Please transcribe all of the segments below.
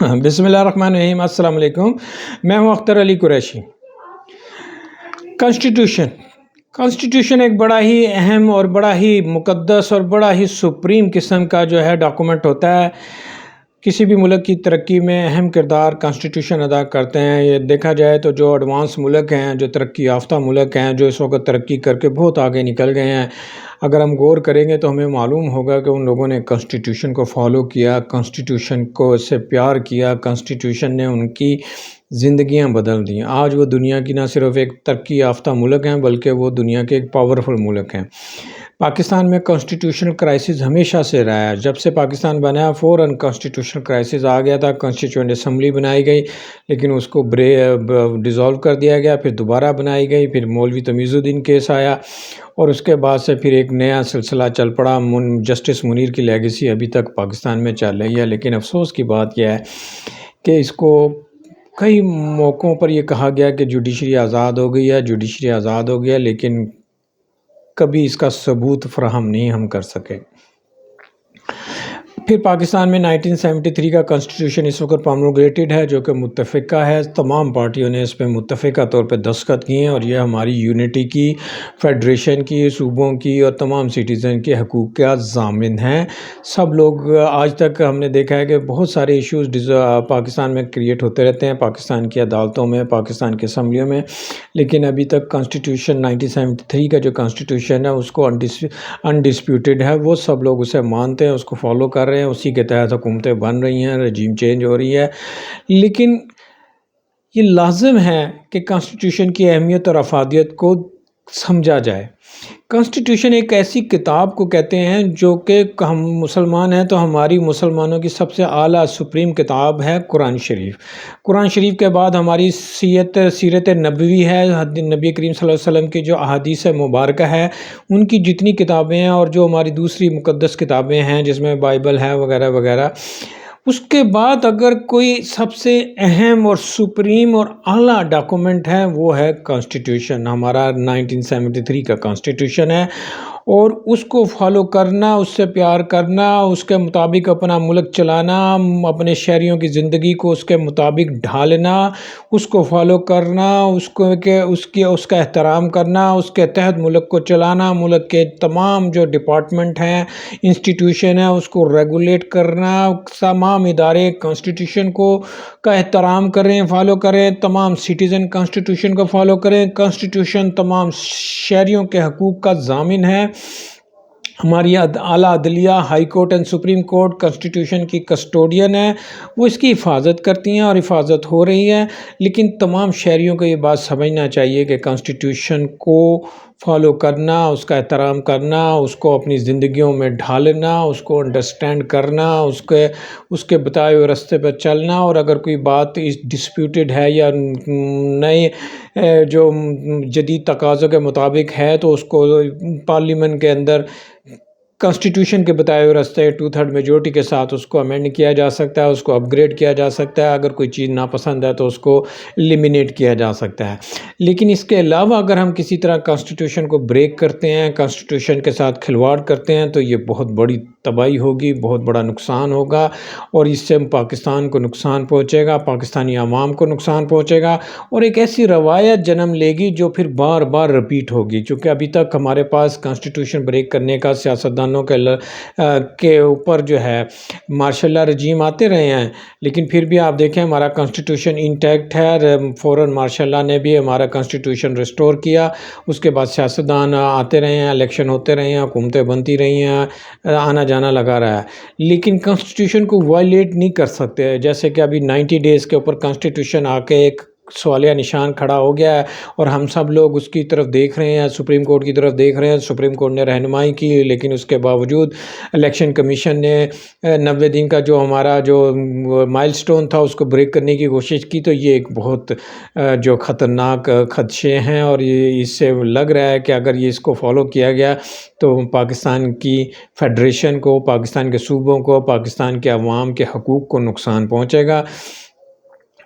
بسم اللہ الرحمن الرحیم۔ السلام علیکم، میں ہوں اختر علی قریشی۔ کانسٹیٹیوشن ایک بڑا ہی اہم اور بڑا ہی مقدس اور بڑا ہی سپریم قسم کا جو ہے ڈاکومنٹ ہوتا ہے۔ کسی بھی ملک کی ترقی میں اہم کردار کانسٹیٹیوشن ادا کرتے ہیں۔ یہ دیکھا جائے تو جو ایڈوانس ملک ہیں، جو ترقی یافتہ ملک ہیں، جو اس وقت ترقی کر کے بہت آگے نکل گئے ہیں، اگر ہم غور کریں گے تو ہمیں معلوم ہوگا کہ ان لوگوں نے کانسٹیٹیوشن کو فالو کیا، کانسٹیٹیوشن کو سے پیار کیا، کانسٹیٹیوشن نے ان کی زندگیاں بدل دیں۔ آج وہ دنیا کی نہ صرف ایک ترقی یافتہ ملک ہیں بلکہ وہ دنیا کے ایک پاورفل ملک ہیں۔ پاکستان میں کانسٹیٹیوشنل کرائسس ہمیشہ سے رہا ہے۔ جب سے پاکستان بنا فوراً کانسٹیٹیوشنل کرائسس آ گیا تھا۔ کانسٹیٹیوئنٹ اسمبلی بنائی گئی لیکن اس کو ڈیزالو کر دیا گیا، پھر دوبارہ بنائی گئی، پھر مولوی تمیز الدین کیس آیا اور اس کے بعد سے پھر ایک نیا سلسلہ چل پڑا۔ جسٹس منیر کی لیگیسی ابھی تک پاکستان میں چل رہی ہے، لیکن افسوس کی بات یہ ہے کہ اس کو کئی موقعوں پر یہ کہا گیا کہ جوڈیشری آزاد ہو گئی ہے، لیکن کبھی اس کا ثبوت فراہم نہیں ہم کر سکے۔ پھر پاکستان میں 1973 کا کانسٹیٹیوشن اس وقت پرومولگیٹڈ ہے، جو کہ متفقہ ہے۔ تمام پارٹیوں نے اس پہ متفقہ طور پہ دستخط کیے ہیں اور یہ ہماری یونٹی کی، فیڈریشن کی، صوبوں کی اور تمام سٹیزن کے حقوق کا ضامن ہے۔ سب لوگ آج تک ہم نے دیکھا ہے کہ بہت سارے ایشوز پاکستان میں کریٹ ہوتے رہتے ہیں، پاکستان کی عدالتوں میں، پاکستان کی اسمبلیوں میں، لیکن ابھی تک کانسٹیٹیوشن 1973 کا جو کانسٹیٹیوشن ہے اس کو انڈسپیوٹڈ ہے۔ وہ سب لوگ اسے مانتے ہیں، اس کو فالو کر رہے ہیں، اسی کے تحت حکومتیں بن رہی ہیں، رجیم چینج ہو رہی ہے۔ لیکن یہ لازم ہے کہ کانسٹیٹیوشن کی اہمیت اور افادیت کو سمجھا جائے۔ کانسٹیٹیوشن ایک ایسی کتاب کو کہتے ہیں جو کہ ہم مسلمان ہیں تو ہماری مسلمانوں کی سب سے اعلیٰ سپریم کتاب ہے قرآن شریف۔ قرآن شریف کے بعد ہماری سیرت نبوی ہے، نبی کریم صلی اللہ علیہ وسلم کی جو احادیث مبارکہ ہے، ان کی جتنی کتابیں ہیں اور جو ہماری دوسری مقدس کتابیں ہیں جس میں بائبل ہے وغیرہ وغیرہ، اس کے بعد اگر کوئی سب سے اہم اور سپریم اور اعلیٰ ڈاکومنٹ ہے وہ ہے کانسٹیٹیوشن۔ ہمارا 1973 کا کانسٹیٹیوشن ہے اور اس کو فالو کرنا، اس سے پیار کرنا، اس کے مطابق اپنا ملک چلانا، اپنے شہریوں کی زندگی کو اس کے مطابق ڈھالنا، اس کو فالو کرنا، اس کا احترام کرنا، اس کے تحت ملک کو چلانا، ملک کے تمام جو ڈپارٹمنٹ ہیں، انسٹیٹیوشن ہیں، اس کو ریگولیٹ کرنا، تمام ادارے کانسٹیٹیوشن کا احترام کریں، فالو کریں، تمام سٹیزن کانسٹیٹیوشن کو فالو کریں۔ کانسٹیٹیوشن تمام شہریوں کے حقوق کا ضامن ہے۔ ہماری اعلیٰ عدلیہ، high court and supreme court constitution کی کسٹوڈین ہے، وہ اس کی حفاظت کرتی ہیں اور حفاظت ہو رہی ہے۔ لیکن تمام شہریوں کو یہ بات سمجھنا چاہیے کہ کانسٹیٹیوشن کو فالو کرنا، اس کا احترام کرنا، اس کو اپنی زندگیوں میں ڈھالنا، اس کو انڈرسٹینڈ کرنا، اس کے بتائے ہوئے راستے پر چلنا، اور اگر کوئی بات ڈسپیوٹڈ ہے یا نئے جو جدید تقاضوں کے مطابق ہے تو اس کو پارلیمنٹ کے اندر کانسٹیٹیوشن کے بتائے ہوئے راستے 2/3 میجورٹی کے ساتھ اس کو امینڈ کیا جا سکتا ہے، اس کو اپ گریڈ کیا جا سکتا ہے۔ اگر کوئی چیز ناپسند ہے تو اس کو ایلیمینیٹ کیا جا سکتا ہے۔ لیکن اس کے علاوہ اگر ہم کسی طرح کانسٹیٹیوشن کو بریک کرتے ہیں، کانسٹیٹیوشن کے ساتھ کھلواڑ کرتے ہیں تو یہ بہت بڑی تباہی ہوگی، بہت بڑا نقصان ہوگا اور اس سے پاکستان کو نقصان پہنچے گا، پاکستانی عوام کو نقصان پہنچے گا اور ایک ایسی روایت جنم لے گی جو پھر بار بار رپیٹ ہوگی۔ چونکہ ابھی تک ہمارے پاس کانسٹیٹیوشن بریک کرنے کا سیاستدانوں کے اوپر جو ہے مارشل لا رجیم آتے رہے ہیں، لیکن پھر بھی آپ دیکھیں ہمارا کانسٹیٹیوشن انٹیکٹ ہے۔ فوراً مارشل لا نے بھی ہمارا کانسٹیٹیوشن ریسٹور کیا، اس کے بعد سیاستدان آتے رہے ہیں، الیکشن ہوتے رہے ہیں، حکومتیں بنتی رہی ہیں، آنا جانا لگا رہا ہے، لیکن کانسٹیٹیوشن کو وائلیٹ نہیں کر سکتے۔ جیسے کہ ابھی 90 ڈیز کے اوپر کانسٹیٹیوشن آ کے ایک سوالیہ نشان کھڑا ہو گیا ہے اور ہم سب لوگ اس کی طرف دیکھ رہے ہیں، سپریم کورٹ کی طرف دیکھ رہے ہیں۔ سپریم کورٹ نے رہنمائی کی لیکن اس کے باوجود الیکشن کمیشن نے 90 دن کا جو ہمارا جو مائل سٹون تھا اس کو بریک کرنے کی کوشش کی۔ تو یہ ایک بہت جو خطرناک خدشے ہیں اور اس سے لگ رہا ہے کہ اگر یہ اس کو فالو کیا گیا تو پاکستان کی فیڈریشن کو، پاکستان کے صوبوں کو، پاکستان کے عوام کے حقوق کو نقصان پہنچے گا۔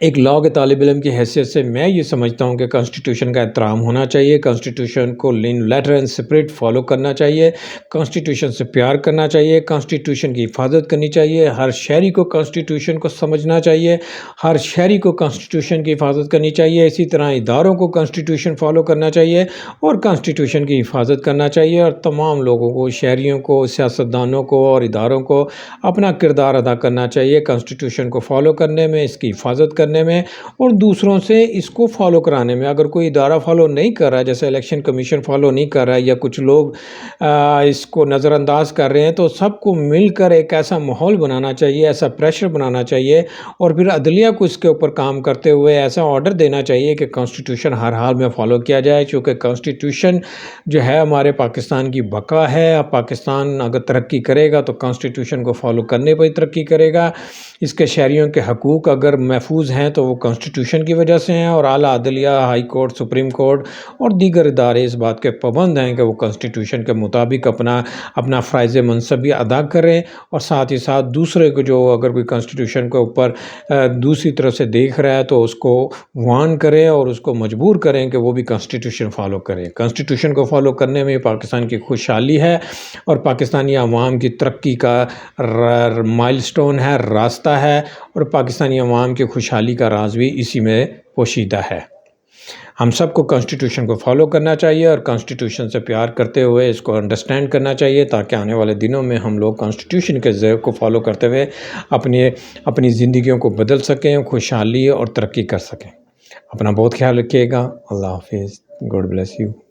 ایک لاء کے طالب علم کی حیثیت سے میں یہ سمجھتا ہوں کہ کانسٹیٹیوشن کا احترام ہونا چاہیے، کانسٹیٹیوشن کو لیٹر اینڈ اسپرٹ فالو کرنا چاہیے، کانسٹیٹیوشن سے پیار کرنا چاہیے، کانسٹیٹیوشن کی حفاظت کرنی چاہیے، ہر شہری کو کانسٹیٹیوشن کو سمجھنا چاہیے، ہر شہری کو کانسٹیٹیوشن کی حفاظت کرنی چاہیے، اسی طرح اداروں کو کانسٹیٹیوشن فالو کرنا چاہیے اور کانسٹیٹیوشن کی حفاظت کرنا چاہیے، اور تمام لوگوں کو، شہریوں کو، سیاستدانوں کو اور اداروں کو اپنا کردار ادا کرنا چاہیے کانسٹیٹیوشن کو فالو کرنے میں، اس کی حفاظت کرنے میں اور دوسروں سے اس کو فالو کرانے میں۔ اگر کوئی ادارہ فالو نہیں کر رہا ہے، جیسے الیکشن کمیشن فالو نہیں کر رہا ہے یا کچھ لوگ اس کو نظر انداز کر رہے ہیں، تو سب کو مل کر ایک ایسا ماحول بنانا چاہیے، ایسا پریشر بنانا چاہیے اور پھر عدلیہ کو اس کے اوپر کام کرتے ہوئے ایسا آرڈر دینا چاہیے کہ کانسٹیٹیوشن ہر حال میں فالو کیا جائے، چونکہ کانسٹیٹیوشن جو ہے ہمارے پاکستان کی بقا ہے۔ اب پاکستان اگر ترقی کرے گا تو کانسٹیٹیوشن کو فالو کرنے پر ہی ترقی کرے گا۔ اس کے شہریوں کے حقوق اگر محفوظ ہیں تو وہ کانسٹیٹیوشن کی وجہ سے ہیں، اور اعلیٰ عدلیہ، ہائی کورٹ، سپریم کورٹ اور دیگر ادارے اس بات کے پابند ہیں کہ وہ کانسٹیٹیوشن کے مطابق اپنا فرائض منصبی ادا کریں، اور ساتھ ہی ساتھ دوسرے کو جو اگر کوئی کانسٹیٹیوشن کے اوپر دوسری طرف سے دیکھ رہا ہے تو اس کو وارن کریں اور اس کو مجبور کریں کہ وہ بھی کانسٹیٹیوشن فالو کریں۔ کانسٹیٹیوشن کو فالو کرنے میں پاکستان کی خوشحالی ہے اور پاکستانی عوام کی ترقی کا مائل سٹون ہے، راستہ ہے، اور پاکستانی عوام کی خوشحالی کا راز بھی اسی میں پوشیدہ ہے۔ ہم سب کو کانسٹیٹیوشن کو فالو کرنا چاہیے اور کانسٹیٹیوشن سے پیار کرتے ہوئے اس کو انڈرسٹینڈ کرنا چاہیے، تاکہ آنے والے دنوں میں ہم لوگ کانسٹیٹیوشن کے ذریعے کو فالو کرتے ہوئے اپنی زندگیوں کو بدل سکیں، خوشحالی اور ترقی کر سکیں۔ اپنا بہت خیال رکھیے گا۔ اللہ حافظ۔ God bless you.